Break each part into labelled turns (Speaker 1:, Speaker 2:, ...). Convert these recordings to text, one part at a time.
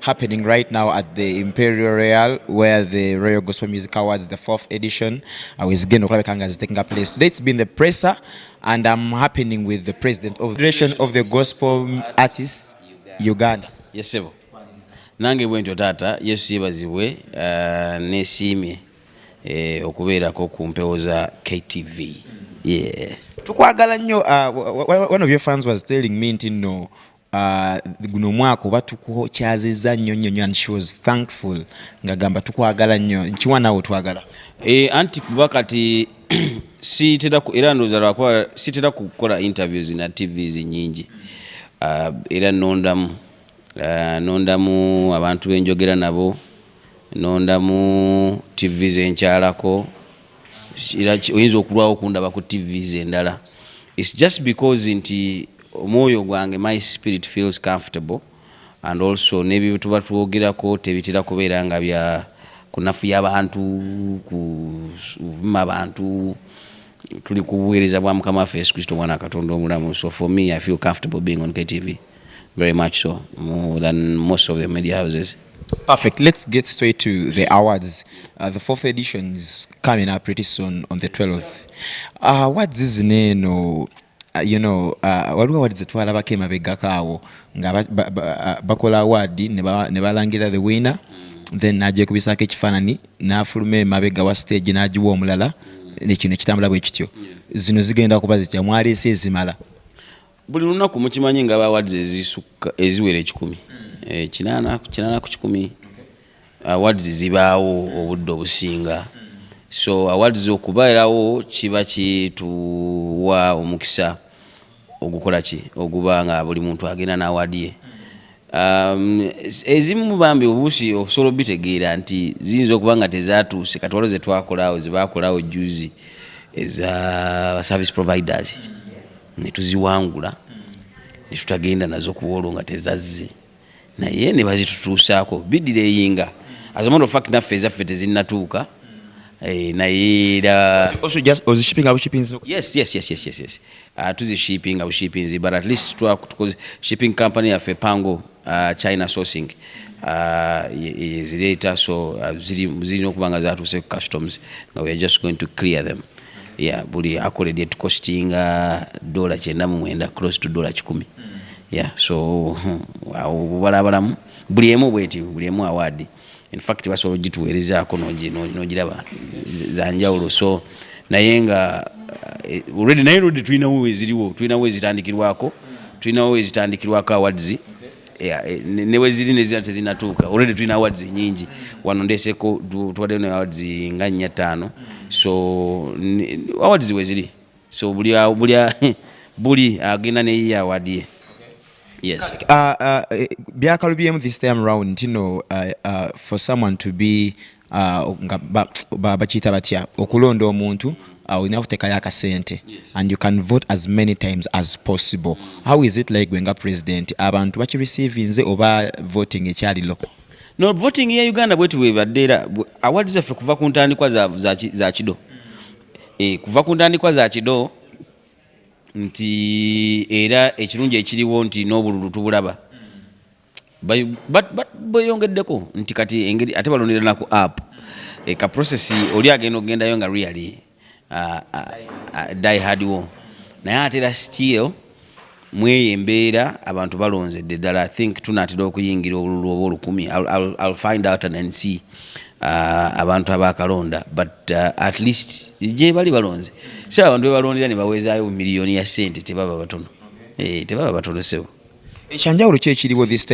Speaker 1: happening right now at the Imperial Royal, where the Royal Gospel Music Awards, the 4th edition, is taking place. Today it's been the presser, and I'm happening with the president of the Federation of the Gospel Artists Uganda.
Speaker 2: Yes, sir. Nange bwentyo tata Yesu yebazibwe nesiimye okubeerako ku mpewo za KTV. Yeah.
Speaker 1: Tukwagala nnyo. One of your fans was telling me nti no guno mwaka oba tukukyazizza nnyo and she was thankful ngagamba tukwagala nnyo nkiwa naawe twagala
Speaker 2: anti kuba kati siitera era ndowooza lwakuba siitera kukola interviews na TVs nyingi era nondamu abantu benjogera nabo nondamu TVs enkyalako oyinza okulwawo okundaba ku TVs endala. It's just because nti omwoyo gwange my spirit feels comfortable, and also nebyo tuba twogerako tebitera kubeera nga bya kunafuya abantu kuvuma abantu tuli kubuweereza bwa Mukama waffe Yesu Kristo mwana Katonda omulamu. So for me I feel comfortable being on KTV, very much so, more than most of the media houses.
Speaker 1: Perfect. Let's get straight to the awards. The 4th edition is coming up pretty soon on the 12th. What's this name? Waliwo awards zetwalabako emabegako awo nga bakola award ne balangira the winner, then najja kubisaako ekifaananyi n'afuluma emabega wa stage n'agiwa omulala nekino ekitambula bwe kityo. Zino zigenda kuba zitya, mwaleese ezimala?
Speaker 2: Buli lunaku mukimanyi nga awards eziwera 100 kinana ku 100 awards zibaawo obudde obusinga. So awards okubaerawo kiba kituwa omukisa ogukola ki oguba nga buli muntu agenda na award ye. Ezimu bambi obusi okusobola obitegeera nti ziyinza okuba nga tezaatuuse kati waliwo ze twakolawo ze baakolawo juzi eza service providers ne tuziwangula ne tutagenda nazo kuwolo nga tezazze naye ne bazitutuusaako bidireyinga. As a matter of fact naffe ezaffe tezinnatuuka.
Speaker 1: Also just shipping our shipping.
Speaker 2: Yes. To the shipping our shipping, but at least because shipping company of Pango China sourcing is later, so zino kubanga zatuse customs. Now we are just going to clear them. Yeah, buli akolede to costing $9 close to $10. Yeah, so balabalamu buli emu bweti buli emu award. In fact basobola gituweerezaako n'ogiraba zanjawulo. So naye nga already tulinawo ezitandikirwako awards ne weziri nezira tezinatuuka. Already tulina awards nyingi wano ndeeseko tuwaddeyo ne awards nga 4-5. So awards weziri, so buli agenda neyiye award ye. Yes.
Speaker 1: Byakalubyemu this time round, for someone to be bakiyita batya okulonda omuntu olina kuteekayo akasente, and you can vote as many times as possible. How is it like gwenga president abantu bakireceivinze oba voting ekyaliro?
Speaker 2: No, voting ya Uganda bwetu webadde era awards zaffe kuva ku ntandikwa za kido. Kuva ku ntandikwa za kido nti era ekirungi ekiriwo nti n'obululu tubulaba bayongeddeko nti kati engeri ate balondera naku app ka process oli agenda okugendayo nga really die hard wo naye ate era still mweyo embeera abantu balonzedde ddala. I think tunatera okuyingira obululu oba 10. I'll find out and then see abantu abakalonda, but at least je bali balonze se abantu balondera ne bawezaayo miliyoni ya sente tebaba batono. Tebaba batono sebo.
Speaker 1: Ekyanjawulo ki ekiriwo this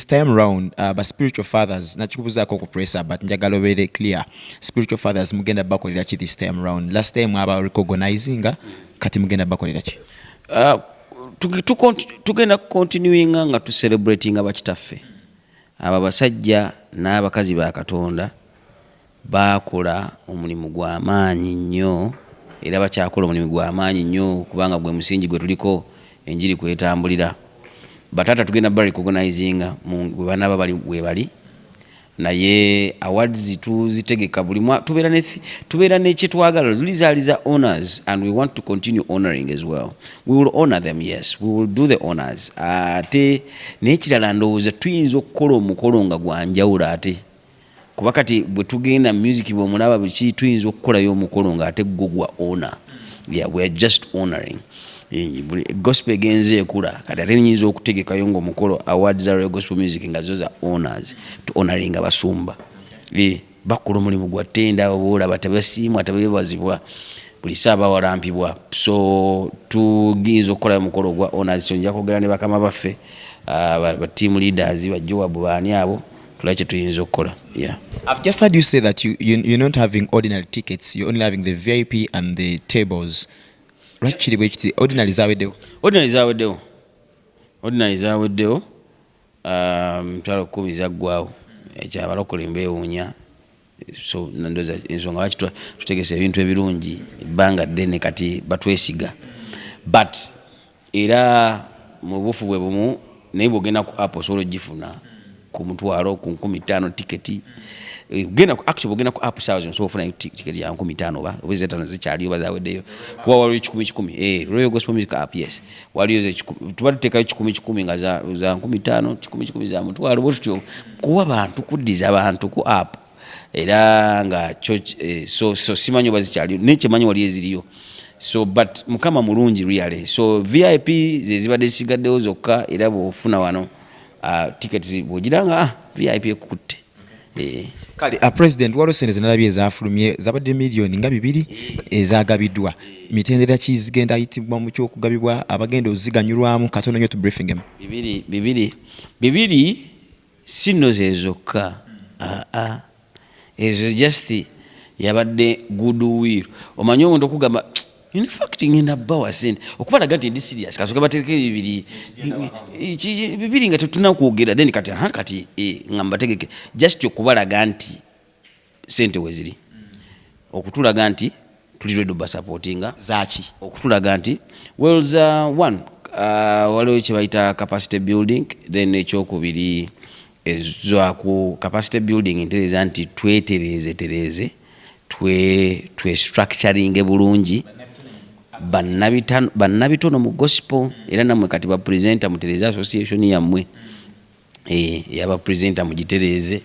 Speaker 1: time round ba spiritual fathers nakikubuzaako ku pressa, but njagala obeere clear. Spiritual fathers mugenda bakolera ki this time round? Last time aba recognizinga, kati mugenda bakolera ki? Tugenda continuing nga tu celebrating abakitaffe abo basajja n'abakazi ba Katonda bakola omulimu gw'amaanyi nnyo era bakyakola omulimu gw'amaanyi nnyo kubanga gwe musingi gwe tuliko enjiri kwetambulira. Batata tugenda bali recognizinga bwe banaba bali we bali
Speaker 2: naye awards tuzitegeka buli tubeera ne kyetwagala zilizaaliza honors, and we want to continue honoring as well. We will honor them, yes, we will do the honors. Ate n'ekirala ndowooza tuyinza okukola omukolo nga gwanjawulo ate kuba kati bwe tugenda music bw'omulaba biki tuyinza okukolayo omukolo nga ate gwo gwa honor. Yeah, we are just honoring. Gospel egenze ekula kati ate nyinza okutegekayo ng'omukolo awards za Royal Gospel Music nga zo za honors to honoring abasumba. Bakola omulimu gwa ttenda oboolaba tabasiimwa tabebazibwa buli saaba walampibwa, so tugiyinza okukolayo omukolo gwa honors. Kyo nja kwogera ne bakama baffe ba team leaders bajjowabu baani abo tulaba kye tuyinza okukola. Yeah.
Speaker 1: I've just heard you say that you're not having ordinary tickets, you're only having the VIP and the tables. Lwaki bwe kiti ordinary zaaweddewo? Ordinary zaaweddewo mitwalo 10 zaggwawo ekyabalokole embeewuunya, so nandoza ensonga lwaki tutegese ebintu ebirungi ebbanga ddene kati batwesiga, but era mu bufu bwe bumu naye bw'ogenda ku app osobola ogifuna ku mutwalo ku 15 tiketi. Bw'ogenda ku app saawa zino osobola ofuna tiketi ya 15 oba ez'ettaano zikyaliyo bazaaweddeyo kuba waliyo 10 Royal Gospel Music app, yes, waliyo tuba tuteekayo 10 nga za 15 10 za mutwalo bwe tutyo kuwa abantu kuddiza abantu ku app era nga so simanyi oba zikyaliyo nekyemanyi waliyo eziriyo, so but mukama mulungi really. So VIP ze zibadde zisigaddewo zokka era bw'ofuna wano tickets bw'ogiranga VIP ekukutte. Kale president waliwo sente zinalabye ezafulumye zabadde miliyoni nga 2 ezagabiddwa, mitendera ki zigenda ayitibwa mu kyokugabibwa abagenda oziganyulwamu katono nnyo tu briefing em? Bibiri sino zezokka ezo just yabadde goodwill. Omanyi omuntu okugamba in fact ngenda bawa sente okubalaga nti ndi serious kasoka bategeke bibiri nga tetuna kwogera then kati ngamba tegeke just okubalaga nti sente weziri okutulaga nti tuli ready to supportinga zaki okutulaga nti wells one waliwo kye bayita capacity building, then ekyokubiri ezo ku capacity building ntereza nti twetereze twe structuring bulungi bannabitono mu gospel era nammwe kati ba presenter mutereze association yammwe yaba presenter mugitereze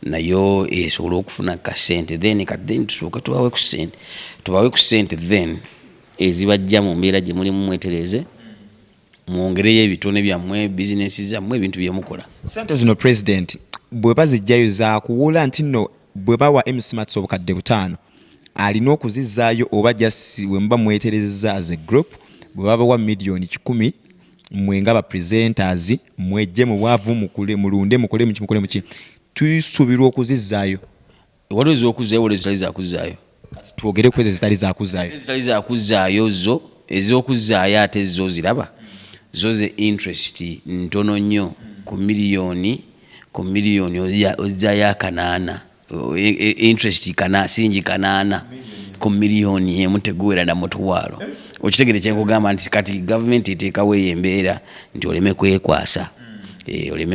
Speaker 1: nayo esobola okufuna kasente then tusooka tubawe ku sente then ezibajja mu mbeera gye mulimu mwetereze mwongereyo ebitone byammwe business zammwe ebintu byemukola. Sente zino president bwe bazijjayo za kuwula nti nno bwe bawa MC Mats obukadde 5 alina okuzizaayo oba jasi we mba mwetereza as a group bwe babawa miliyoni 10 mwe nga ba presenters mwejje mu bwavu mukule mulunde mukole muki tuyisuubirwa okuzizaayo.
Speaker 2: Waliwo ez'okuzaayo waliwo ezitali zakuzaayo.
Speaker 1: Twogere ku ezo ezitali zakuzaayo.
Speaker 2: Ezitali zakuzaayo zo ez'okuzaayo ate zo ziraba zo ze interest ntono nnyo ku miliyoni ozaayo akanaana interest singi kanaana ku miliyoni emu teguwera na mutwalo. Okitegere kyenkugamba nti kati government eteekawo eyo embeera nti oleme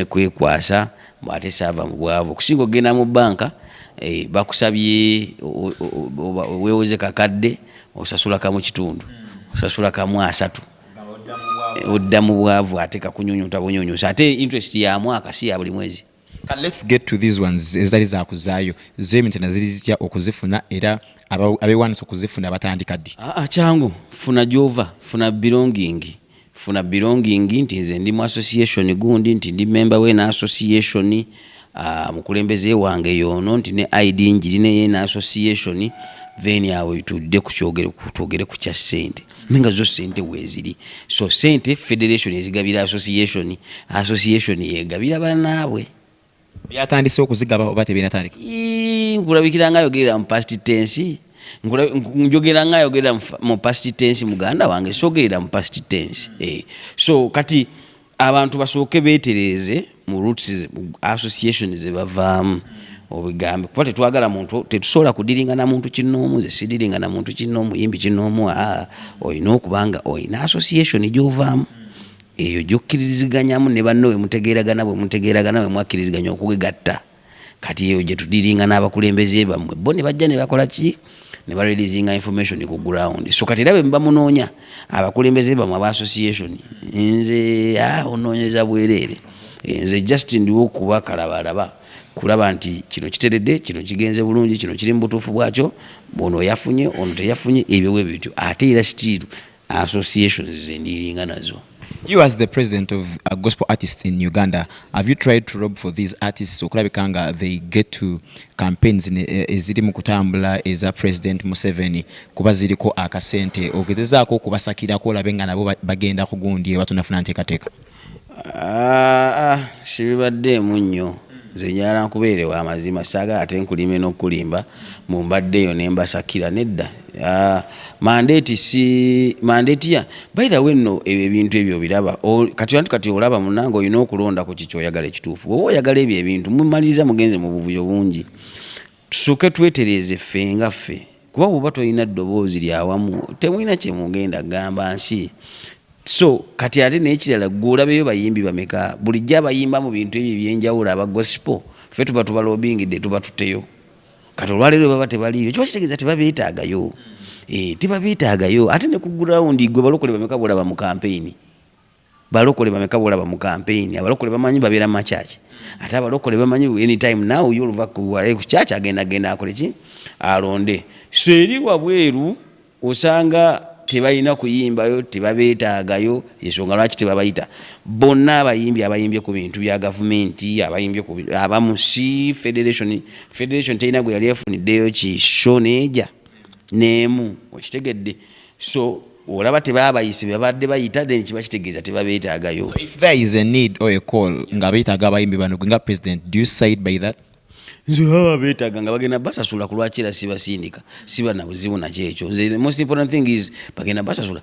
Speaker 2: kwekwasa bw'ate saava mu bwavu okusinga okugenda mu banka bakusabye weewoze kakadde osasula kamu kitundu osasula kamu 3 odda mu bwavu ate kakunyunyuta bunyunyusa ate interest ya mwaka si ya buli mwezi.
Speaker 1: Let's get to these ones ezitali zakuzaayo zemitena ziri zitya okuzifuna era abewanisa okuzifuna batandika ddi?
Speaker 2: Kyangu funa jova funa belonging nti nze ndi mu association gundi nti ndi member we na association mukulembeze wange yono nti ne ID njiri ne na association then yawe tudde kutwogere ku kya sente minga zo sente weziri so sente federation ezigabira association yegabira banaabwe
Speaker 1: byatandise okuzigaba oba tebinatandika.
Speaker 2: Nkulabikira nga yogera mu past tense njogera nga yogera mu past tense muganda wange sogerera mu past tense so kati abantu basooke beetereze mu roots association ze bavaamu obigambe kuba tetwagala muntu tetusobola kudiringa na muntu kinoomu ze sidiringa na muntu kinoomu yimbi kinoomu olina okubanga olina association gy'ovaamu eyo gy'okkiriziganyamu ne banno we mutegeeragana bwe mwakkiriziganya okugegatta kati eyo gye tudiringa n'abakulembeze bammwe bo ne bajja ne bakola ki ne bareleasinga information ku ground. So kati era bwe mba munoonya abakulembeze bammwe aba association nze onoonyeza bwereere nze just ndiwo okuba kalabalaba kulaba nti kino kiteredde, kino kigenze bulungi, kino kiri mu butuufu bwakyo, ono yafunye, ono teyafunye, ebyo bwe bityo. Ate era still associations ze ndiringa nazo.
Speaker 1: You as the president of gospel artists in Uganda, have you tried to rob for these artists okulabikanga they get to campaigns eziri mu kutambula eza President Museveni kuba ziriko akasente ogezezaako okubasakirako olabe nga nabo bagenda ku gundi ebatunafuna nteekateeka?
Speaker 2: Sibibaddemu nnyo nze njala nkubeerewo amazima saaga ate nkulime n'okulimba mu mbaddeeyo ne mbasakira nedda. Mandate ya by the way no ebintu ebyo biraba kati olaba munange olina okulonda ku kiki oyagala ekituufu. Oba oyagala ebyo ebintu mumaliza mugenze mu buvuyo bungi, tusooke twetereeze ffe nga ffe kuba bw'oba tolina ddoboozi lyawamu temulina kye mugenda gamba nsi. So kati ate n'ekirala gwe olabeyo bayimbi bameka bulijjo abayimba mu bintu ebyo ebyenjawulo aba gospel ffe tuba tubalobingidde tuba tuteyo. Kati olwaleero baba tebaliyo kiba kitegeeza tebabeetaagayo. Tebabeetaagayo ate ne ku ground gwe balokole bameka bolaba mu campaign. Balokole bameka bolaba mu campaign. Abalokole bamanyi babeera mu church. Ate abalokole bamanyi anytime now yoluva ku church agenda akole ki alonde. So eri wabweru osanga tebalina kuyimbayo tebabeetaagayo ensonga lwaki tebabayita. Bonna abayimbye ku bintu bya gavumenti abayimbye ku abamu si federation terina gwe yali efuniddeyo kisho neeja neemu okitegedde. So olaba tebabayise babadde bayita then kiba kitegeeza tebabeetaagayo.
Speaker 1: So if there is a need or a call nga beetaaga abayimbi bano nga president, do you side by that?
Speaker 2: Nze baba beetaaga nga bagenda basasula ku lwakira sibasindika siba na buzibu nakyekyo. The most important thing is bagenda basasula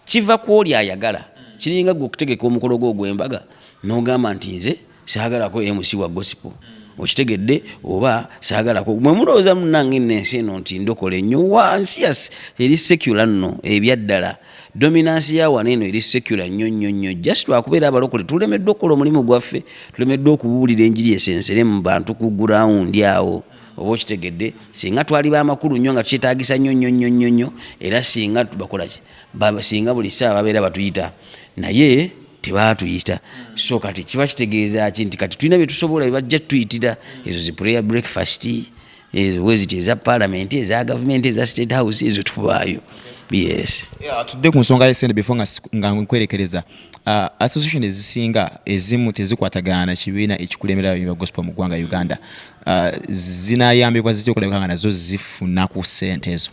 Speaker 2: kiva ku oli ayagala. Kiringa gwe okutegeka omukolo gwo gw'embaga n'ogamba nti nze saagalako MC wa gospel okitegedde oba saagalako mwe mulowooza munnange n'ensi eno nti ndokole nnyo wansi eri secular nno ebyaddala dominance ya wano eno eri secular nnyo just lwakubeera abalokole tulemeddwa okukola omulimu gwaffe, tulemeddwa okubuulira enjiri esensere mu bantu ku ground awo oba okitegedde. Singa twali b'amakulu nnyo nga tukyetaagisa nnyo era singa bakola ki singa buli ssaawa babeera batuyita naye tebaatuyita. So kati kiba kitegeeza ki nti kati tulina bye tusobola bajja tuyitira ezo zi prayer breakfast ezo weziti eza parliament eza government eza state house ezo tubaayo. Yes.
Speaker 1: Tudde ku nsonga y'essente before nga nkwerekereza association ezisinga ezimu tezikwatagana na kibiina ekikulemera abayimbi gospel mu ggwanga Uganda. Zinaayambibwa zitya okulabika nga nazo zifuna ku ssente ezo?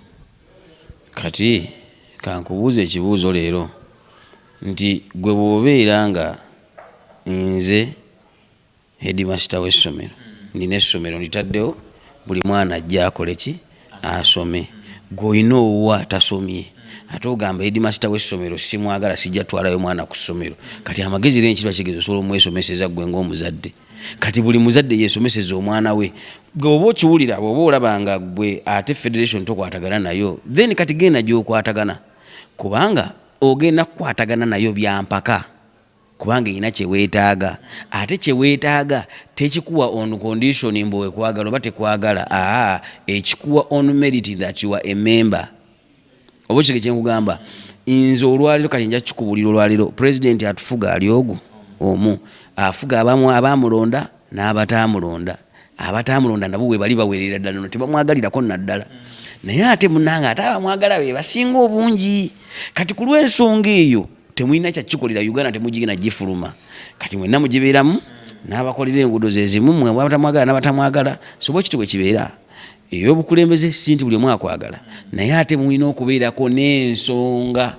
Speaker 2: Kati kankubuuza ekibuuzo leero nti gwe bw'obeera nga nze headmaster w'essomero nina essomero litaddewo buli mwana ajja akole ki asome, gw'olina owuwo atasomye ate ogamba headmaster w'essomero simwagala sijja twalayo mwana ku ssomero. Kati amagezi l'enkiba kigezo osobola omwesomeseza gwe ng'omuzadde. Kati buli muzadde yeesomeseza omwana we. Gwe oba okiwulira oba olabanga gwe ate federation tokwatagana nayo then kati genda gy'okwatagana kubanga ogenda kukwatagana nayo byampaka kubanga erina kyeweetaaga ate kyeweetaaga tekikuwa on condition mbu wekwagala oba tekwagala ekikuwa on merit that you are a member. Oba kiki kyenkugamba nze olwaliro kati nja kukubulira olwaliro president atufuga ali ogu omu afuga abamulonda n'abatamulonda. Abatamulonda nabo we bali baweerera ddala tebamwagalirako naddala naye ate munange ate abamwagala be basinga obungi. Kati ku lw'ensonga eyo temulina kyakikolera Uganda temugigenda gifuluma. Kati mwenna mugibeeramu n'abakolera enguudo ze zimu mwe abatamwagala n'abatamwagala. So bwe kityo bwe kibeera ey'obukulembeze si nti buli omu akwagala naye ate mulina okubeerako n'ensonga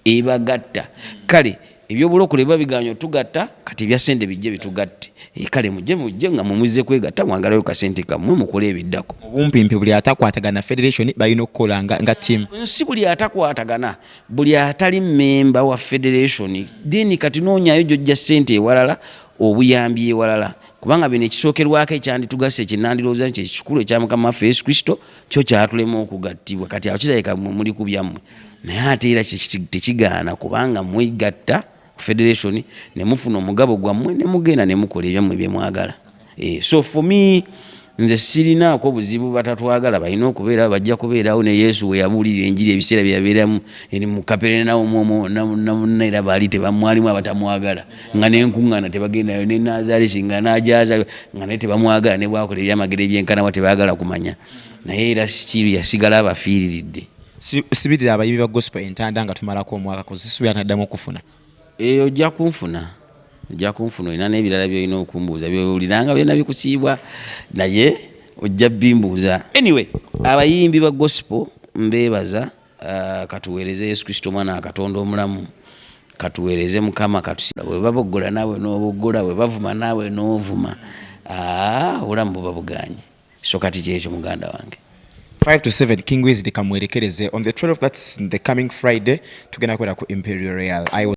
Speaker 2: ebagatta. Kale ebyobulokole biba biganya otugatta kati ebya ssente bijje bitugatte. Kale mujje nga mumuzze kwegatta mwagalayo kasente kammwe mukole ebiddako.
Speaker 1: Obumpimpi buli atakwatagana federation balina okukola nga team.
Speaker 2: Si buli atakwatagana buli atali member wa federation then kati noonyayo gyojja ssente ewalala obuyambi ewalala kubanga bino ekisookerwako ekyanditugase ekinandirooza nti ekikulu ekya Mukama waffe Yesu Kristo kyo kyatulema okugattibwa. Kati awo kirabika muli ku byammwe naye ate era tekigaana kubanga mwegatta ku federation ne mufuna omugabo gwammwe ne mugenda ne mukola ebyammwe bye mwagala. So for me nze sirinaako buzibu batatwagala balina okubeera bajja kubeerawo ne Yesu we yabuulira enjiri ebiseera byabeeramu mu Kaperunawumu namunnaera baali tebamwalimu abatamwagala nga n'enkuŋŋaana tebagendayo ne Nazaalesi nga n'ajaza nga naye tebamwagala ne bwakola ebyamagero ebyenkanawa tebaagala kumanya naye era still yasigala abafiiriridde.
Speaker 1: Sibirira abayimbi ba gospel entanda nga tumalako omwaka kozisubira naddamu okufuna
Speaker 2: ojja kunfuna olina n'ebirala byolina okumbuuza byowuliranga byonna bikusiibwa naye ojja bimbuuza. Anyway abayimbi ba gospel mbeebaza katuweereze Yesu Kristo omwana wa Katonda omulamu, katuweereze Mukama bwe baboggola naawe n'oboggola, bwe bavuma naawe n'ovuma, obulamu buba buganye. So kati kyekyo muganda wange
Speaker 1: 5 to 7 King Wisdom kamwerekereze on the 12th, that's the coming Friday tugenda kwera ku Imperial Royal.